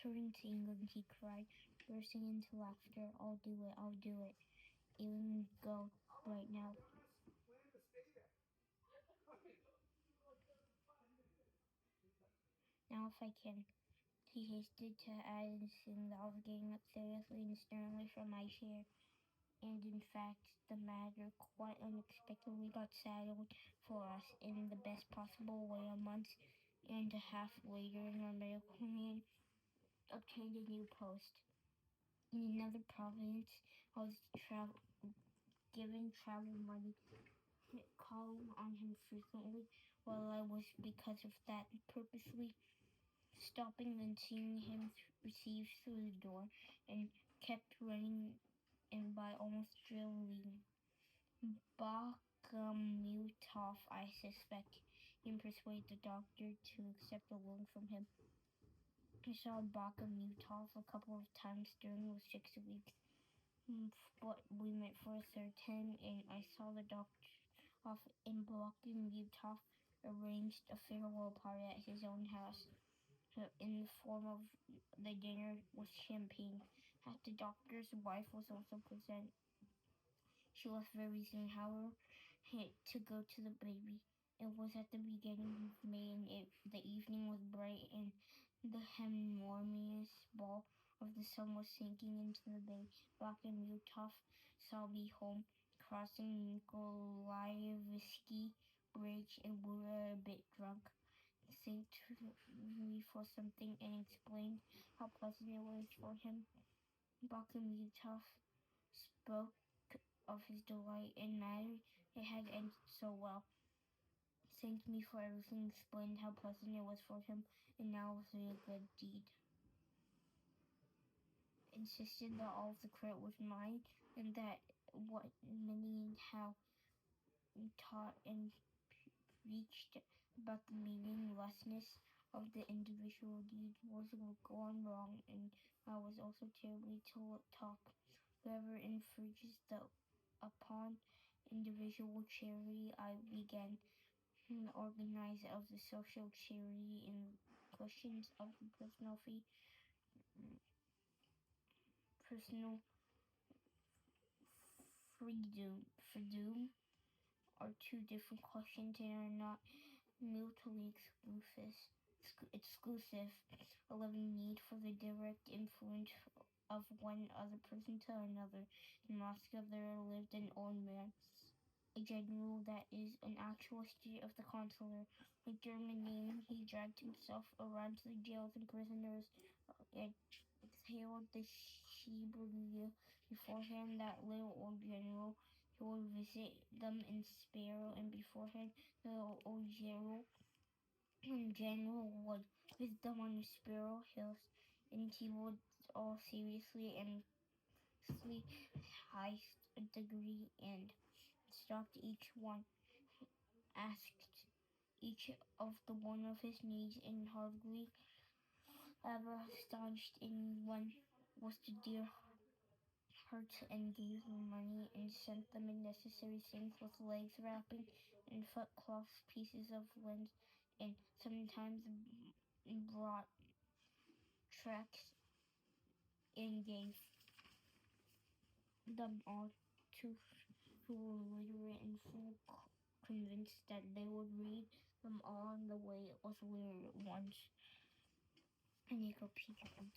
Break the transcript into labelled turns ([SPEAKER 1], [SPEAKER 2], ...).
[SPEAKER 1] return to England, he cried, bursting into laughter. I'll do it. Even go right now. Now if I can. He hasted to add, insisting that I was getting up seriously and sternly from my chair. And in fact, the matter quite unexpectedly got settled for us in the best possible way. A month and a half later, our medical man obtained a new post. In another province, I was given travel money, calling on him frequently while I was, because of that, purposely stopping and seeing him received through the door, and kept running and by almost drilling. Bakhmutov, I suspect, and persuade the doctor to accept a loan from him. I saw Bakhmutov a couple of times during those 6 weeks, but we met for a third time, and I saw the doctor off in Bakhmutov arranged a farewell party at his own house in the form of the dinner with champagne. The doctor's wife was also present. She left very soon, however, to go to the baby. It was at the beginning of May, and the evening was bright, and the enormous ball of the sun was sinking into the bay. Bakhmutov saw me home, crossing Nikolaevsky Bridge, and we were a bit drunk. Thanked me for something and explained how pleasant it was for him. Bakhmutov spoke of his delight in matter it had ended so well. Thanked me for everything, explained how pleasant it was for him, and now was a good deed. Insisted that all of the credit was mine, and that what many and how taught and preached about the meaninglessness of the individual deed was gone wrong, and I was also terribly to talk. Whoever infringes upon individual charity, I began the organize of the social charity in questions of the personal freedom are two different questions and are not mutually exclusive. A living need for the direct influence of one other person to another. In Moscow there lived an old man, a general, that is, an actual student of the consular. With German name, he dragged himself around to the jails and prisoners and exhaled the Shibboleth beforehand. That little old general, he would visit them in Sparrow, and beforehand the old general would visit them on the Sparrow Hills, and he would all seriously and highest degree and stopped each one, asked each of the one of his needs, and hardly ever astonished anyone was the dear heart, and gave them money and sent them in necessary things with legs wrapping and foot cloths, pieces of lint, and sometimes brought tracts and gave them all to who were literate and full convinced that they would read them all on the way with literate ones. And you go peek at them,